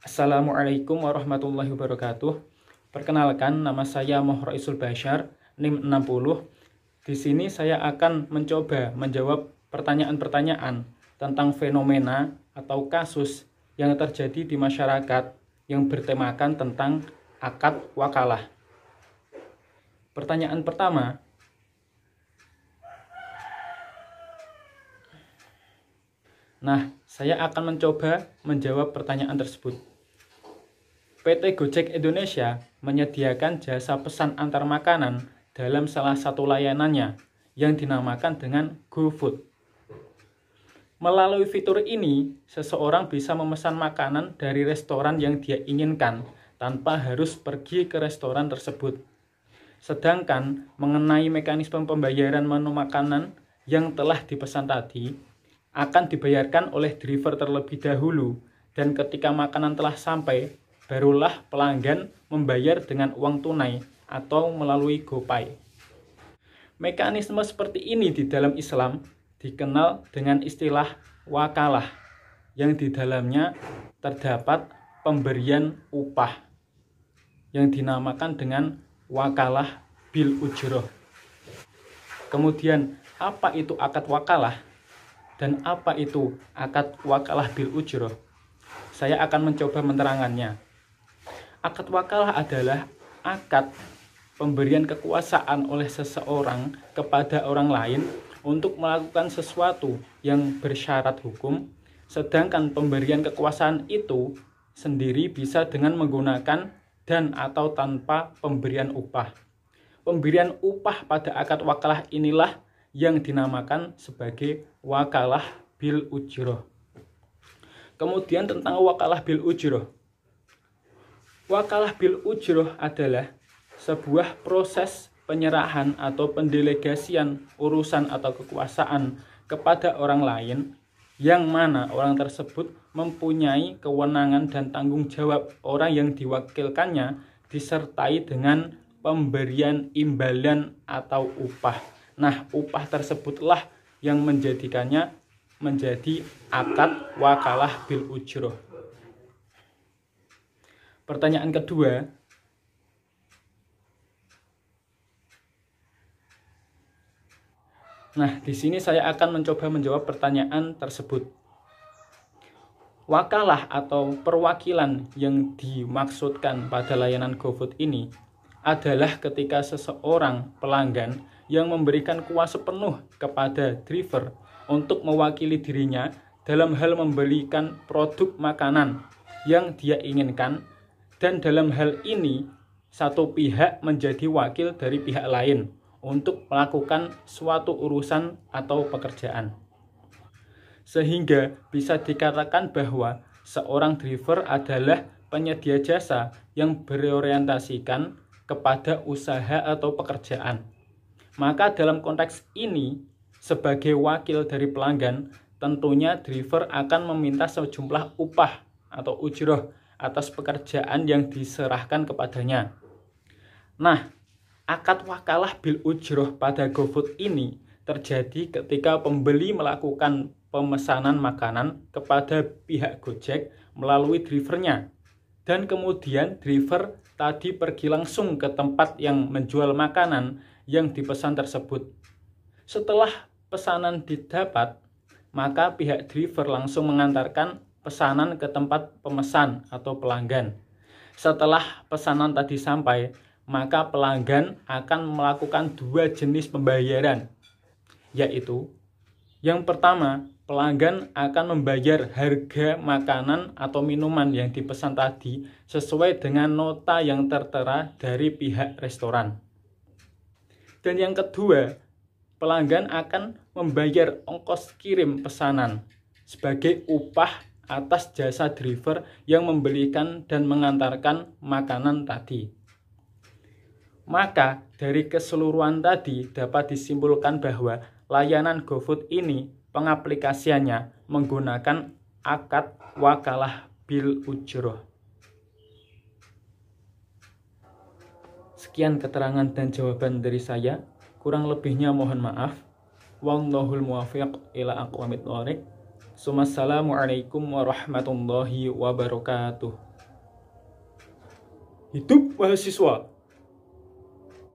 Assalamualaikum warahmatullahi wabarakatuh. Perkenalkan, nama saya Mohroisul Bashar, NIM 60. Di sini saya akan mencoba menjawab pertanyaan-pertanyaan tentang fenomena atau kasus yang terjadi di masyarakat yang bertemakan tentang akad wakalah. Pertanyaan pertama, saya akan mencoba menjawab pertanyaan tersebut. PT Gojek Indonesia menyediakan jasa pesan antar makanan dalam salah satu layanannya yang dinamakan dengan GoFood. Melalui fitur ini, seseorang bisa memesan makanan dari restoran yang dia inginkan tanpa harus pergi ke restoran tersebut. Sedangkan mengenai mekanisme pembayaran menu makanan yang telah dipesan tadi, akan dibayarkan oleh driver terlebih dahulu, dan ketika makanan telah sampai, barulah pelanggan membayar dengan uang tunai atau melalui GoPay. Mekanisme seperti ini di dalam Islam dikenal dengan istilah wakalah, yang di dalamnya terdapat pemberian upah, yang dinamakan dengan wakalah bil ujroh. Kemudian, apa itu akad wakalah? Dan apa itu akad wakalah bil ujroh? Saya akan mencoba menerangkannya. Akad wakalah adalah akad pemberian kekuasaan oleh seseorang kepada orang lain untuk melakukan sesuatu yang bersyarat hukum, sedangkan pemberian kekuasaan itu sendiri bisa dengan menggunakan dan atau tanpa pemberian upah. Pemberian upah pada akad wakalah inilah yang dinamakan sebagai wakalah bil ujroh. Kemudian tentang wakalah bil ujroh. Wakalah bil ujroh adalah sebuah proses penyerahan atau pendelegasian urusan atau kekuasaan kepada orang lain, yang mana orang tersebut mempunyai kewenangan dan tanggung jawab orang yang diwakilkannya, disertai dengan pemberian imbalan atau upah. Upah tersebutlah yang menjadikannya menjadi akad wakalah bil ujroh. Pertanyaan kedua, di sini saya akan mencoba menjawab pertanyaan tersebut. Wakalah atau perwakilan yang dimaksudkan pada layanan GoFood ini adalah ketika seseorang pelanggan yang memberikan kuasa penuh kepada driver untuk mewakili dirinya dalam hal membelikan produk makanan yang dia inginkan, dan dalam hal ini satu pihak menjadi wakil dari pihak lain untuk melakukan suatu urusan atau pekerjaan. Sehingga bisa dikatakan bahwa seorang driver adalah penyedia jasa yang berorientasikan kepada usaha atau pekerjaan. Maka dalam konteks ini, sebagai wakil dari pelanggan, tentunya driver akan meminta sejumlah upah atau ujroh atas pekerjaan yang diserahkan kepadanya. Akad wakalah bil ujroh pada GoFood ini terjadi ketika pembeli melakukan pemesanan makanan kepada pihak Gojek melalui drivernya, dan kemudian driver tadi pergi langsung ke tempat yang menjual makanan yang dipesan tersebut. Setelah pesanan didapat, maka pihak driver langsung mengantarkan pesanan ke tempat pemesan atau pelanggan. Setelah pesanan tadi sampai, maka pelanggan akan melakukan dua jenis pembayaran, yaitu yang pertama, pelanggan akan membayar harga makanan atau minuman yang dipesan tadi sesuai dengan nota yang tertera dari pihak restoran. Dan yang kedua, pelanggan akan membayar ongkos kirim pesanan sebagai upah atas jasa driver yang membelikan dan mengantarkan makanan tadi. Maka dari keseluruhan tadi dapat disimpulkan bahwa layanan GoFood ini pengaplikasiannya menggunakan akad wakalah bil ujroh. Sekian keterangan dan jawaban dari saya. Kurang lebihnya mohon maaf. Wallahul muwaffiq ila aqwamit thoriq. Assalamualaikum warahmatullahi wabarakatuh. Hidup mahasiswa.